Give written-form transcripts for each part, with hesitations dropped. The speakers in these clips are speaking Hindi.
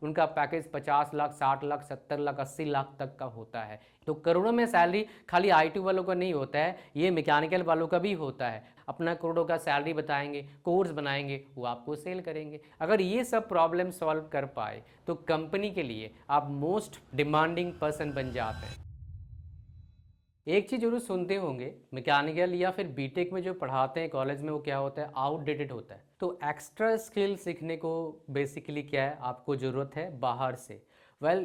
उनका पैकेज 50 लाख, 60 लाख, 70 लाख, 80 लाख तक का होता है। तो करोड़ों में सैलरी खाली IT वालों का नहीं होता है, ये मैकेनिकल वालों का भी होता है। अपना करोड़ों का सैलरी बताएंगे, कोर्स बनाएंगे, वो आपको सेल करेंगे। अगर ये सब प्रॉब्लम सॉल्व कर पाए तो कंपनी के लिए आप मोस्ट डिमांडिंग पर्सन बन जाते हैं। एक चीज़ जरूर सुनते होंगे, मैकेनिकल या फिर बीटेक में जो पढ़ाते हैं कॉलेज में, वो क्या होता है, आउटडेटेड होता है। तो एक्स्ट्रा स्किल सीखने को बेसिकली क्या है, आपको ज़रूरत है बाहर से।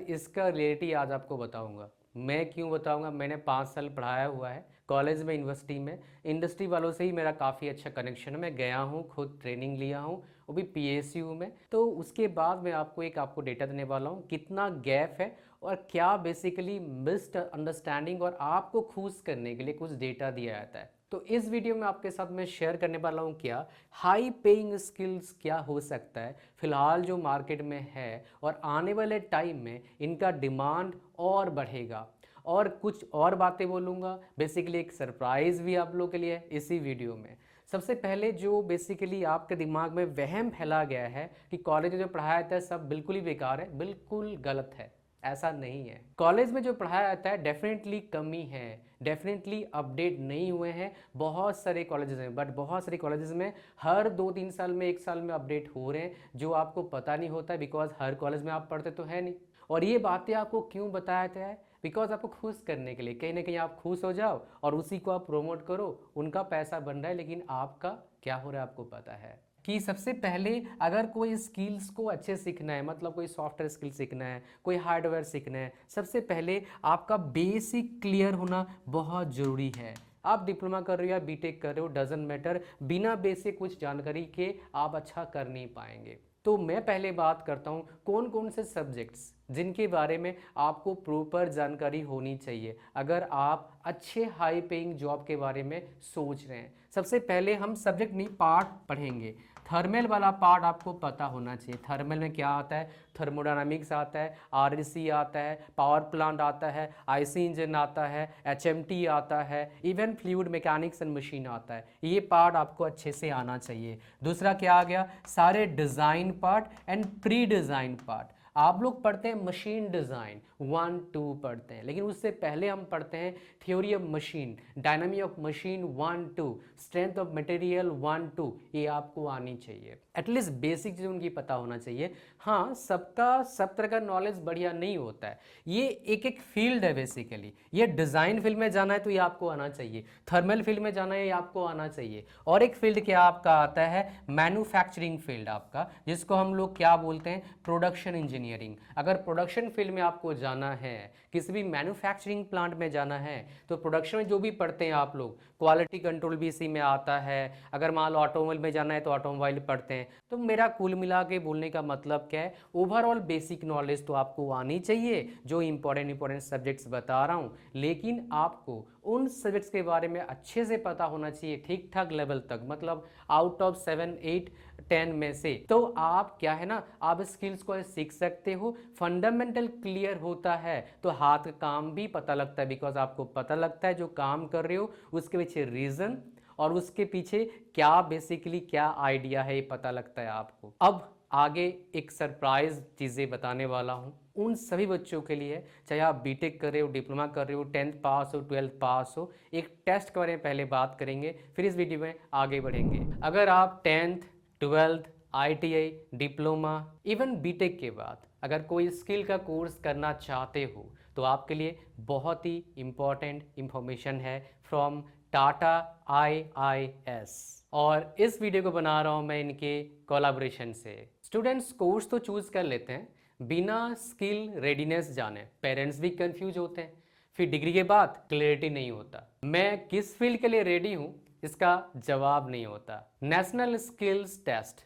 इसका रियलिटी आज आपको बताऊंगा। मैं क्यों बताऊंगा, मैंने 5 साल पढ़ाया हुआ है कॉलेज में, यूनिवर्सिटी में। इंडस्ट्री वालों से ही मेरा काफ़ी अच्छा कनेक्शन है, मैं गया हूँ, खुद ट्रेनिंग लिया हूँ, वो भी PSU में। तो उसके बाद मैं आपको डेटा देने वाला हूँ, कितना गैप है और क्या बेसिकली मिस्ड अंडरस्टैंडिंग, और आपको खुश करने के लिए कुछ डेटा दिया जाता है। तो इस वीडियो में आपके साथ मैं शेयर करने वाला हूँ क्या हाई पेइंग स्किल्स क्या हो सकता है फिलहाल जो मार्केट में है, और आने वाले टाइम में इनका डिमांड और बढ़ेगा। और कुछ और बातें बोलूँगा, बेसिकली एक सरप्राइज़ भी आप लोगों के लिए इसी वीडियो में। सबसे पहले जो बेसिकली आपके दिमाग में वहम फैला गया है कि कॉलेज में जो पढ़ाया जाता है सब बिल्कुल ही बेकार है, बिल्कुल गलत है। ऐसा नहीं है। कॉलेज में जो पढ़ाया जाता है डेफिनेटली कमी है, डेफिनेटली अपडेट नहीं हुए हैं। बहुत सारे कॉलेजेस हैं, बट बहुत सारे कॉलेजेस में हर 2-3 साल में, 1 साल में अपडेट हो रहे हैं, जो आपको पता नहीं होता है, बिकॉज हर कॉलेज में आप पढ़ते तो है नहीं। और ये बातें आपको क्यों बताया जाता है, बिकॉज आपको खुश करने के लिए, कहीं ना कहीं आप खुश हो जाओ और उसी को आप प्रोमोट करो। उनका पैसा बन रहा है, लेकिन आपका क्या हो रहा है आपको पता है। कि सबसे पहले अगर कोई स्किल्स को अच्छे सीखना है, मतलब कोई सॉफ्टवेयर स्किल सीखना है, कोई हार्डवेयर सीखना है, सबसे पहले आपका बेसिक क्लियर होना बहुत ज़रूरी है। आप डिप्लोमा कर रहे हो या बीटेक कर रहे हो, डजंट मैटर, बिना बेसिक कुछ जानकारी के आप अच्छा कर नहीं पाएंगे। तो मैं पहले बात करता हूँ कौन कौन से सब्जेक्ट्स जिनके बारे में आपको प्रॉपर जानकारी होनी चाहिए अगर आप अच्छे हाई पेइंग जॉब के बारे में सोच रहे हैं। सबसे पहले हम सब्जेक्ट नहीं, पार्ट पढ़ेंगे। थर्मल वाला पार्ट आपको पता होना चाहिए। थर्मल में क्या आता है, थर्मोडायनामिक्स आता है, REC आता है, पावर प्लांट आता है, IC इंजन आता है, HMT आता है, even fluid mechanics and machine आता है। ये पार्ट आपको अच्छे से आना चाहिए। दूसरा क्या आ गया, सारे design part and pre design part. आप लोग पढ़ते हैं मशीन डिज़ाइन 1-2 पढ़ते हैं, लेकिन उससे पहले हम पढ़ते हैं theory of machine, dynamic of machine 1-2, strength of material 1-2। ये आपको आनी चाहिए, एटलीस्ट बेसिक चीज़ उनकी पता होना चाहिए। हाँ, सबका सब तरह का नॉलेज बढ़िया नहीं होता है, ये एक एक फील्ड है बेसिकली। ये डिज़ाइन फील्ड में जाना है तो ये आपको आना चाहिए, थर्मल फील्ड में जाना है ये आपको आना चाहिए। और एक फील्ड क्या आपका आता है, मैन्युफैक्चरिंग फील्ड आपका, जिसको हम लोग क्या बोलते हैं, प्रोडक्शन इंजीनियरिंग। अगर प्रोडक्शन फील्ड में आपको जाना है, किसी भी मैन्युफैक्चरिंग प्लांट में जाना है, तो प्रोडक्शन में जो भी पढ़ते हैं आप लोग, क्वालिटी कंट्रोल भी इसी में आता है। अगर मान लो ऑटोमोबाइल में जाना है तो ऑटोमोबाइल पढ़ते हैं। तो मेरा कुल मिला के बोलने का मतलब क्या है, ओवरऑल बेसिक नॉलेज तो आपको आनी चाहिए, जो इंपॉर्टेंट सब्जेक्ट्स बता रहा हूँ, लेकिन आपको उन सब्जेक्ट्स के बारे में अच्छे से पता होना चाहिए, ठीक ठाक लेवल तक, मतलब आउट ऑफ 7, 8, 10 में से। तो आप क्या है ना, आप स्किल्स को सीख सकते हो। फंडामेंटल क्लियर होता है तो हाथ का काम भी पता लगता है, बिकॉज आपको पता लगता है जो काम कर रहे हो उसके पीछे रीजन और उसके पीछे क्या बेसिकली क्या आइडिया है, ये पता लगता है आपको। अब आगे एक सरप्राइज चीज़ें बताने वाला हूँ उन सभी बच्चों के लिए, चाहे आप बीटेक कर रहे हो, डिप्लोमा कर रहे हो, 10th पास हो, 12th पास हो। एक टेस्ट के बारे में पहले बात करेंगे, फिर इस वीडियो में आगे बढ़ेंगे। अगर आप 10th, 12th, ITI, diploma, even BTech के बाद अगर कोई स्किल का कोर्स करना चाहते हो, तो आपके लिए बहुत ही इम्पॉर्टेंट इंफॉर्मेशन है फ्रॉम टाटा IIS। और इस वीडियो को बना रहा हूँ मैं इनके कोलैबोरेशन से। स्टूडेंट्स कोर्स तो चूज कर लेते हैं बिना स्किल रेडीनेस जाने, पेरेंट्स भी कंफ्यूज होते हैं, फिर डिग्री के बाद क्लियरिटी नहीं होता, मैं किस फील्ड के लिए रेडी हूं इसका जवाब नहीं होता। National skills test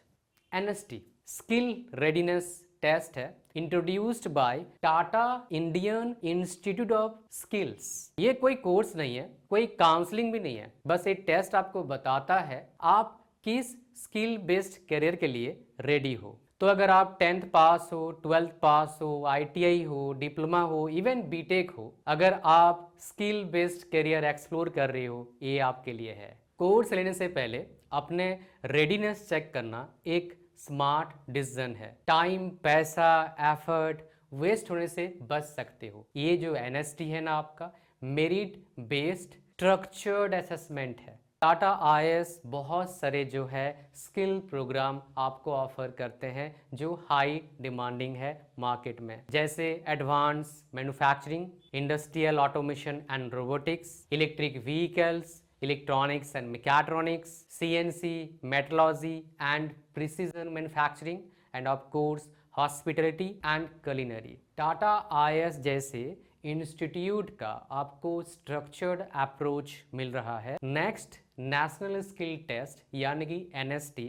NST skill readiness test है, introduced by Tata Indian Institute of Skills. ये कोई कोर्स नहीं है, कोई काउंसलिंग भी नहीं है, बस ये टेस्ट आपको बताता है आप किस स्किल बेस्ड करियर के लिए रेडी हो। तो अगर आप 10th पास हो, 12th पास हो, ITI हो, डिप्लोमा हो, इवन बीटेक हो, अगर आप स्किल बेस्ड करियर एक्सप्लोर कर रहे हो, ये आपके लिए है। कोर्स लेने से पहले अपने रेडीनेस चेक करना एक स्मार्ट डिसीजन है। टाइम, पैसा, एफर्ट वेस्ट होने से बच सकते हो। ये जो NST है ना आपका, मेरिट बेस्ड स्ट्रक्चर्ड असेसमेंट है। टाटा IAS बहुत सारे जो है स्किल प्रोग्राम आपको ऑफर करते हैं जो हाई डिमांडिंग है मार्केट में, जैसे advance manufacturing, industrial automation and robotics, electric vehicles, electronics and mechatronics, CNC, metrology and precision manufacturing, end of course hospitality and culinary। Tata IAS जैसे इंस्टीट्यूट का आपको स्ट्रक्चर्ड अप्रोच मिल रहा है। नेक्स्ट नेशनल स्किल टेस्ट यानी कि NST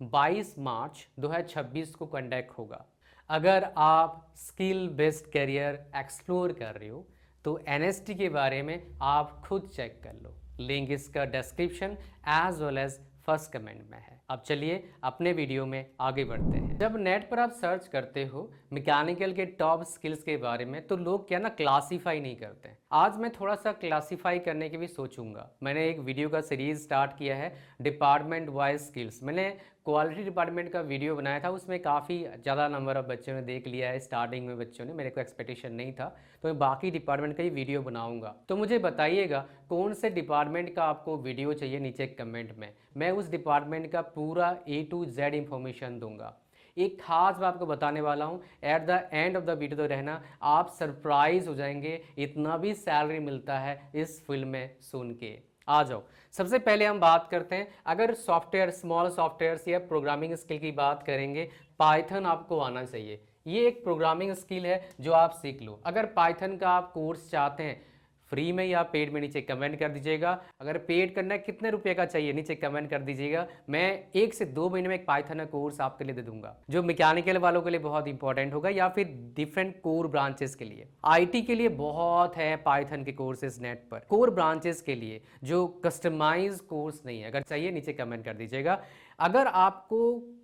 22 मार्च 2026 को कंडक्ट होगा। अगर आप स्किल बेस्ड करियर एक्सप्लोर कर रहे हो तो NST के बारे में आप खुद चेक कर लो, लिंक इसका description as well as first comment में है। अब चलिए अपने वीडियो में आगे बढ़ते हैं। जब नेट पर आप सर्च करते हो मैकेनिकल के टॉप स्किल्स के बारे में तो लोग क्या ना क्लासीफाई नहीं करते हैं। आज मैं थोड़ा सा क्लासीफाई करने की भी सोचूंगा। मैंने एक वीडियो का सीरीज स्टार्ट किया है डिपार्टमेंट वाइज स्किल्स। मैंने क्वालिटी डिपार्टमेंट का वीडियो बनाया था, उसमें काफ़ी ज़्यादा नंबर ऑफ बच्चों ने देख लिया है। स्टार्टिंग में बच्चों ने, मेरे को एक्सपेक्टेशन नहीं था, तो मैं बाकी डिपार्टमेंट का ही वीडियो बनाऊंगा। तो मुझे बताइएगा कौन से डिपार्टमेंट का आपको वीडियो चाहिए नीचे कमेंट में। मैं उस डिपार्टमेंट का पूरा A to Z इंफॉर्मेशन दूंगा। एक खास बात आपको बताने वाला हूँ, at the end of the video तो रहना, आप सरप्राइज हो जाएंगे, इतना भी सैलरी मिलता है इस फील्ड में सुन के। आ जाओ, सबसे पहले हम बात करते हैं, अगर सॉफ्टवेयर, स्मॉल सॉफ्टवेयर्स या प्रोग्रामिंग स्किल की बात करेंगे, पाइथन आपको आना चाहिए। ये एक प्रोग्रामिंग स्किल है जो आप सीख लो। अगर पाइथन का आप कोर्स चाहते हैं फ्री में या पेड में, नीचे कमेंट कर दीजिएगा। अगर पेड करना है कितने रुपए का चाहिए नीचे कमेंट कर दीजिएगा। मैं 1 से 2 महीने में एक पाइथन का कोर्स आपके लिए दे दूंगा जो मैकेनिकल वालों के लिए बहुत इंपॉर्टेंट होगा, या फिर डिफरेंट कोर ब्रांचेस के लिए। IT के लिए बहुत है पाइथन के कोर्सेज नेट पर, कोर ब्रांचेस के लिए जो कस्टमाइज कोर्स नहीं है। अगर चाहिए नीचे कमेंट कर दीजिएगा। अगर आपको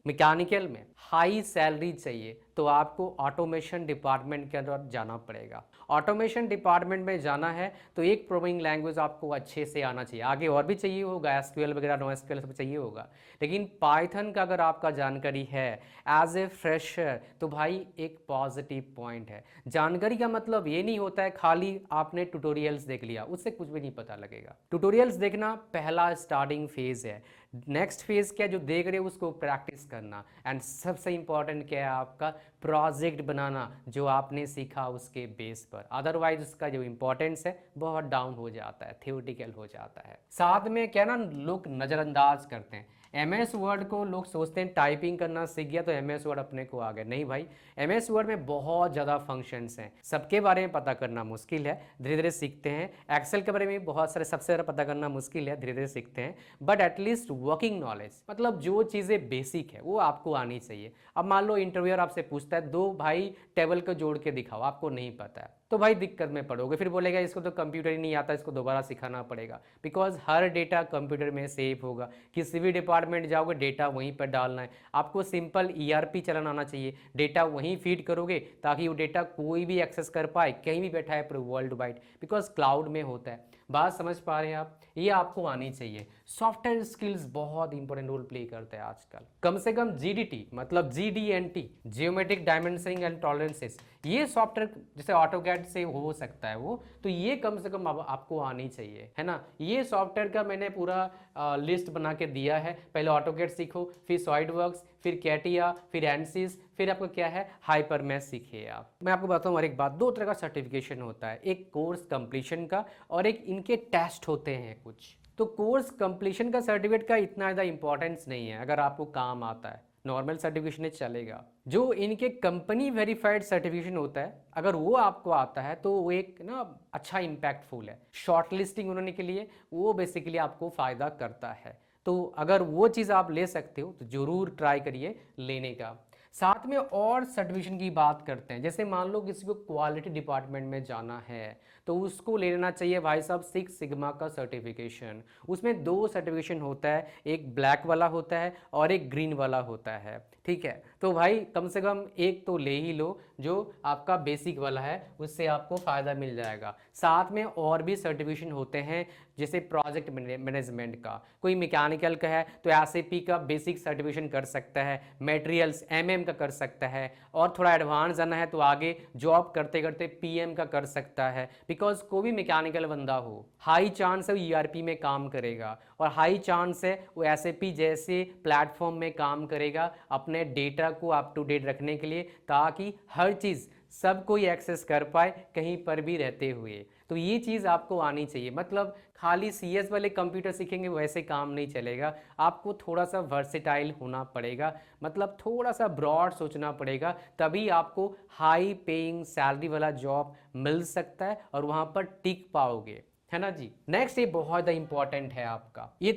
मैकेनिकल में हाई सैलरी चाहिए तो आपको ऑटोमेशन डिपार्टमेंट के अंदर जाना पड़ेगा। ऑटोमेशन डिपार्टमेंट में जाना है तो एक प्रोग्रामिंग लैंग्वेज आपको अच्छे से आना चाहिए। आगे और भी चाहिए होगा, SQL वगैरह, NoSQL सब चाहिए होगा, लेकिन पाइथन का अगर आपका जानकारी है एज ए फ्रेशर तो भाई एक पॉजिटिव पॉइंट है। जानकारी का मतलब ये नहीं होता है खाली आपने ट्यूटोरियल्स देख लिया, उससे कुछ भी नहीं पता लगेगा। ट्यूटोरियल्स देखना पहला स्टार्टिंग फेज है। नेक्स्ट फेज क्या, जो देख रहे हो उसको प्रैक्टिस करना, एंड सबसे इंपॉर्टेंट क्या है आपका प्रोजेक्ट बनाना जो आपने सीखा उसके बेस पर। अदरवाइज उसका जो इंपॉर्टेंस है बहुत डाउन हो जाता है, थियोरिटिकल हो जाता है। साथ में क्या ना, लोग नज़रअंदाज करते हैं MS वर्ड को। लोग सोचते हैं टाइपिंग करना सीख गया तो MS वर्ड अपने को आ गया। नहीं भाई, MS वर्ड में बहुत ज़्यादा फंक्शंस हैं, सबके बारे में पता करना मुश्किल है, धीरे धीरे सीखते हैं। एक्सेल के बारे में बहुत सारे, सबसे ज़्यादा पता करना मुश्किल है, धीरे धीरे सीखते हैं। बट एटलीस्ट वर्किंग नॉलेज, मतलब जो चीज़ें बेसिक है वो आपको आनी चाहिए। अब मान लो इंटरव्यूअर आपसे पूछता है 2 भाई टेबल को जोड़ के दिखाओ, आपको नहीं पता है तो भाई दिक्कत में पड़ोगे। फिर बोलेगा इसको तो कंप्यूटर ही नहीं आता, इसको दोबारा सिखाना पड़ेगा। बिकॉज हर डेटा कंप्यूटर में सेव होगा। किसी भी डिपार्टमेंट जाओगे डेटा वहीं पर डालना है। आपको सिंपल ERP चलाना आना चाहिए, डेटा वहीं फीड करोगे ताकि वो डेटा कोई भी एक्सेस कर पाए, कहीं भी बैठा है पूरे वर्ल्ड वाइड, बिकॉज क्लाउड में होता है। बात समझ पा रहे हैं आप, ये आपको आनी चाहिए। सॉफ्टवेयर स्किल्स बहुत इंपॉर्टेंट रोल प्ले करते हैं आजकल। कम से कम GDT मतलब GD&T, geometric dimensioning and tolerances, ये सॉफ्टवेयर जैसे ऑटोकैड से हो सकता है वो, तो ये कम से कम आपको आनी चाहिए, है ना। ये सॉफ्टवेयर का मैंने पूरा लिस्ट बना के दिया है। पहले ऑटोकैड सीखो, फिर सॉलिडवर्क्स, फिर कैटिया, फिर एनसिस, फिर आपको क्या है हाइपरमेश सीखिए आप। मैं आपको बताऊं और एक बात, 2 तरह का सर्टिफिकेशन होता है, एक कोर्स कंप्लीशन का और एक इनके टेस्ट होते हैं कुछ। तो कोर्स कंप्लीशन का सर्टिफिकेट का इतना ज़्यादा इंपॉर्टेंस नहीं है, अगर आपको काम आता है नॉर्मल सर्टिफिकेशन चलेगा। जो इनके कंपनी वेरीफाइड सर्टिफिकेशन होता है, अगर वो आपको आता है तो वो एक ना अच्छा इम्पैक्टफुल है। शॉर्ट लिस्टिंग होने के लिए वो बेसिकली आपको फ़ायदा करता है। तो अगर वो चीज़ आप ले सकते हो तो ज़रूर ट्राई करिए लेने का। साथ में और सर्टिफिकेशन की बात करते हैं, जैसे मान लो किसी को क्वालिटी डिपार्टमेंट में जाना है तो उसको ले लेना चाहिए भाई साहब 6 सिग्मा का सर्टिफिकेशन। उसमें 2 सर्टिफिकेशन होता है, एक ब्लैक वाला होता है और एक ग्रीन वाला होता है, ठीक है, तो भाई कम से कम एक तो ले ही लो जो आपका बेसिक वाला है, उससे आपको फ़ायदा मिल जाएगा। साथ में और भी सर्टिफिकेशन होते हैं, जैसे प्रोजेक्ट मैनेजमेंट का, कोई मैकेनिकल का है तो एसएपी का बेसिक सर्टिफिकेशन कर सकता है, मटेरियल्स एमएम का कर सकता है, और थोड़ा एडवांस जाना है तो आगे जॉब करते करते पीएम का कर सकता है। बिकॉज कोई भी मैकेनिकल बंदा हो, हाई चांस है वो ईआरपी में काम करेगा, और हाई चांस है वो एसएपी जैसे प्लेटफॉर्म में काम करेगा अपने डेटा को अप टू डेट रखने के लिए, ताकि हर चीज़ सब कोई एक्सेस कर पाए कहीं पर भी रहते हुए। तो ये चीज़ आपको आनी चाहिए। मतलब खाली सीएस वाले कंप्यूटर सीखेंगे वैसे काम नहीं चलेगा, आपको थोड़ा सा वर्सेटाइल होना पड़ेगा, मतलब थोड़ा सा ब्रॉड सोचना पड़ेगा, तभी आपको हाई पेइंग सैलरी वाला जॉब मिल सकता है और वहाँ पर टिक पाओगे, है ना जी। नेक्स्ट ये बहुत ज़्यादा इंपॉर्टेंट है आपका, ये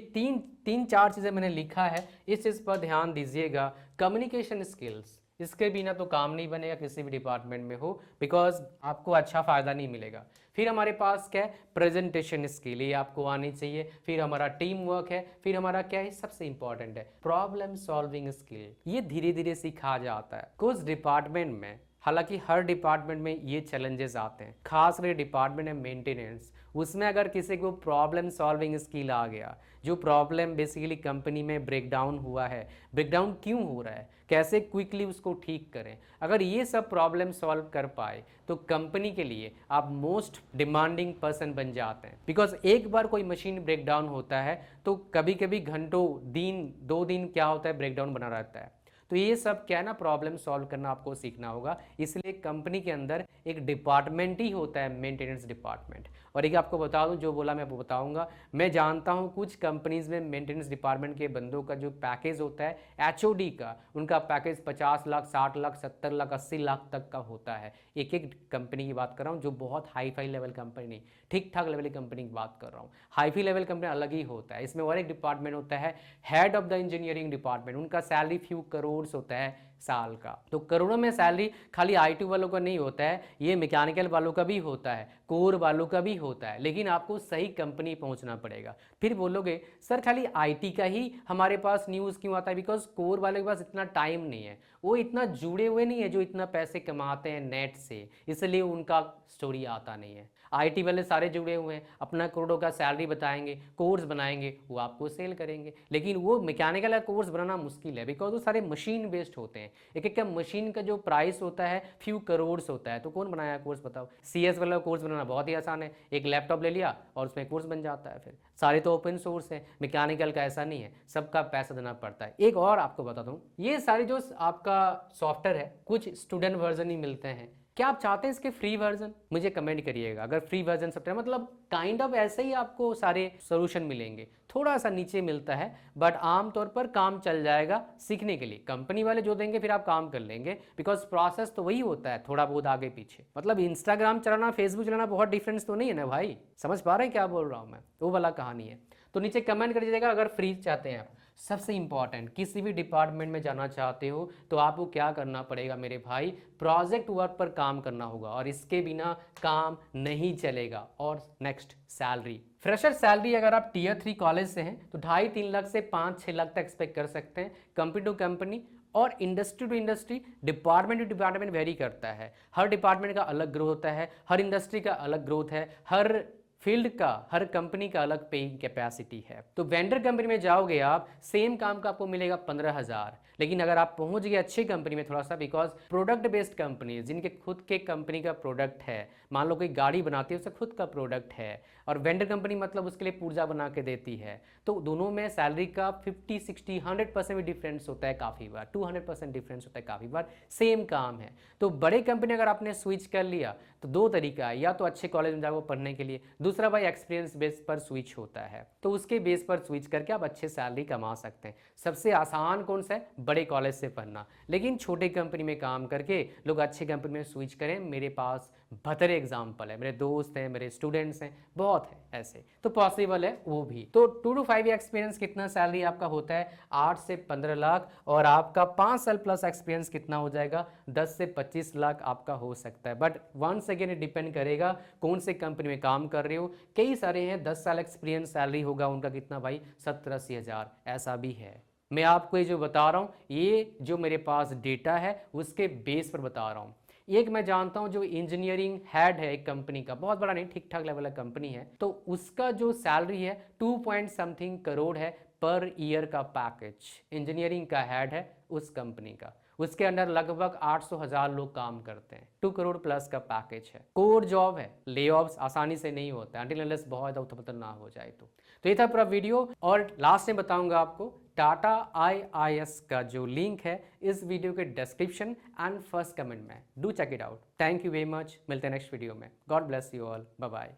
तीन चार चीज़ें मैंने लिखा है, इस चीज़ पर ध्यान दीजिएगा। कम्युनिकेशन स्किल्स, इसके बिना तो काम नहीं बनेगा किसी भी डिपार्टमेंट में हो, बिकॉज आपको अच्छा फ़ायदा नहीं मिलेगा। फिर हमारे पास क्या है, प्रेजेंटेशन स्किल, ये आपको आनी चाहिए। फिर हमारा टीम वर्क है, फिर हमारा क्या है, सबसे इंपॉर्टेंट है प्रॉब्लम सॉल्विंग स्किल, ये धीरे धीरे सिखा जाता है कुछ डिपार्टमेंट में। हालांकि हर डिपार्टमेंट में ये चैलेंजेस आते हैं, खासकर डिपार्टमेंट है मेंटेनेंस, उसमें अगर किसी को प्रॉब्लम सॉल्विंग स्किल आ गया, जो प्रॉब्लम बेसिकली कंपनी में ब्रेक डाउन हुआ है, ब्रेक डाउन क्यों हो रहा है, कैसे क्विकली उसको ठीक करें, अगर ये सब प्रॉब्लम सॉल्व कर पाए तो कंपनी के लिए आप मोस्ट डिमांडिंग पर्सन बन जाते हैं। बिकॉज एक बार कोई मशीन ब्रेक डाउन होता है तो कभी कभी घंटों, दिन, 2 दिन क्या होता है, ब्रेक डाउन बना रहता है। तो ये सब क्या है ना, प्रॉब्लम सॉल्व करना आपको सीखना होगा। इसलिए कंपनी के अंदर एक डिपार्टमेंट ही होता है, मेंटेनेंस डिपार्टमेंट। और एक आपको बता दूं, जो बोला मैं आपको बताऊंगा, मैं जानता हूं कुछ कंपनीज में मेंटेनेंस डिपार्टमेंट के बंदों का जो पैकेज होता है एचओडी का, उनका पैकेज 50 लाख, 60 लाख, 70 लाख, 80 लाख तक का होता है। एक एक कंपनी की बात कर रहा हूँ, जो बहुत हाई फाई लेवल कंपनी नहीं, ठीक ठाक लेवल की कंपनी की बात कर रहा हूँ। हाई फाई लेवल कंपनी अलग ही होता है। इसमें और एक डिपार्टमेंट होता है head of the engineering department, उनका सैलरी फ्यू करोड़ होता है साल का। तो करोड़ों में सैलरी खाली आईटी वालों का नहीं होता है, ये मैकेनिकल वालों का भी होता है, कोर वालों का भी होता है, लेकिन आपको सही कंपनी पहुंचना पड़ेगा। फिर बोलोगे सर खाली आईटी का ही हमारे पास न्यूज़ क्यों आता है, बिकॉज कोर वाले के पास इतना टाइम नहीं है, वो इतना जुड़े हुए नहीं है जो इतना पैसे कमाते हैं नेट से, इसलिए उनका स्टोरी आता नहीं है। आईटी वाले सारे जुड़े हुए हैं, अपना करोड़ों का सैलरी बताएंगे, कोर्स बनाएंगे, वो आपको सेल करेंगे। लेकिन वो मैकेनिकल का कोर्स बनाना मुश्किल है, बिकॉज वो सारे मशीन बेस्ड होते हैं। एक एक मशीन का जो प्राइस होता है फ्यू करोड़ होता है, तो कौन बनाया कोर्स बताओ। सीएस वाला कोर्स बनाना बहुत ही आसान है, एक लैपटॉप ले लिया और उसमें कोर्स बन जाता है। फिर सारे तो ओपन सोर्स है, मैकेनिकल का ऐसा नहीं है, सबका पैसा देना पड़ता है। एक और आपको बता दूं, ये सारी जो आपका सॉफ्टवेयर है, कुछ स्टूडेंट वर्जन ही मिलते हैं। क्या आप चाहते हैं इसके फ्री वर्जन, मुझे कमेंट करिएगा। अगर फ्री वर्जन सॉफ्टवेयर मतलब काइंड ऑफ ऐसे ही आपको सारे सोल्यूशन मिलेंगे, थोड़ा सा नीचे मिलता है, बट आमतौर पर काम चल जाएगा सीखने के लिए। कंपनी वाले जो देंगे फिर आप काम कर लेंगे, बिकॉज प्रोसेस तो वही होता है, थोड़ा बहुत आगे पीछे। मतलब इंस्टाग्राम चलाना, फेसबुक चलाना बहुत डिफरेंस तो नहीं है ना भाई, समझ पा रहे हैं क्या बोल रहा हूँ मैं, वो वाला कहानी है। तो नीचे कमेंट कर दीजिएगा अगर फ्री चाहते हैं आप। सबसे इंपॉर्टेंट, किसी भी डिपार्टमेंट में जाना चाहते हो तो आपको क्या करना पड़ेगा मेरे भाई, प्रोजेक्ट वर्क पर काम करना होगा, और इसके बिना काम नहीं चलेगा। और नेक्स्ट, सैलरी, फ्रेशर सैलरी अगर आप टीयर 3 कॉलेज से हैं तो 2.5-3 लाख से 5-6 लाख तक एक्सपेक्ट कर सकते हैं, कंपनी टू कंपनी और industry to industry, department to department vary करता है। हर डिपार्टमेंट का अलग ग्रोथ होता है, हर इंडस्ट्री का अलग ग्रोथ है, हर फील्ड का, हर कंपनी का अलग पेइंग कैपेसिटी है। तो वेंडर कंपनी में जाओगे आप, सेम काम का आपको मिलेगा 15,000, लेकिन अगर आप पहुंच गए अच्छी कंपनी में थोड़ा सा, बिकॉज प्रोडक्ट बेस्ड कंपनी जिनके खुद के कंपनी का प्रोडक्ट है, मान लो कोई गाड़ी बनाती है उसका खुद का प्रोडक्ट है, और वेंडर कंपनी मतलब उसके लिए पुर्जा बना के देती है, तो दोनों में सैलरी का 50, 60, 100% भी डिफरेंस होता है, काफ़ी बार 200% डिफरेंस होता है, काफ़ी बार सेम काम है। तो बड़े कंपनी अगर आपने स्विच कर लिया तो दो तरीका है, या तो अच्छे कॉलेज में जाओ पढ़ने के लिए, दूसरा भाई एक्सपीरियंस बेस पर स्विच होता है, तो उसके बेस पर स्विच करके आप अच्छे सैलरी कमा सकते हैं। सबसे आसान कौन सा है, बड़े कॉलेज से पढ़ना, लेकिन छोटे कंपनी में काम करके लोग अच्छे कंपनी में स्विच करें। मेरे पास बहतर एग्जाम्पल है, मेरे दोस्त हैं, मेरे स्टूडेंट्स हैं, बहुत है ऐसे, तो पॉसिबल है वो भी। तो 2 to 5 एक्सपीरियंस कितना सैलरी आपका होता है, 8 से 15 लाख, और आपका 5 साल प्लस एक्सपीरियंस कितना हो जाएगा, 10 से 25 लाख आपका हो सकता है। बट वंस अगेन डिपेंड करेगा कौन से कंपनी में काम कर रहे हो। कई सारे हैं 10 साल एक्सपीरियंस सैलरी होगा उनका कितना भाई, 70-80 हज़ार, ऐसा भी है। मैं आपको ये जो बता रहा हूँ, ये जो मेरे पास डेटा है उसके बेस पर बता रहा हूँ। एक मैं जानता हूँ जो इंजीनियरिंग हेड है एक कंपनी का, बहुत बड़ा नहीं, ठीक ठाक लेवल का कंपनी है, तो उसका जो सैलरी है 2 पॉइंट समथिंग करोड़ है पर ईयर का पैकेज। इंजीनियरिंग का हेड है उस कंपनी का, उसके अंडर लगभग 800,000 लोग काम करते हैं, 2 करोड़ प्लस का पैकेज है, कोर जॉब है, ले ऑफ्स आसानी से नहीं होता है अनटिल बहुत उथल ना हो जाए तो ये था पूरा वीडियो। और लास्ट में बताऊंगा आपको टाटा IIS का जो लिंक है इस वीडियो के डिस्क्रिप्शन एंड फर्स्ट कमेंट में, do check it out. Thank you very much, मिलते हैं नेक्स्ट वीडियो में। God bless you all, bye bye.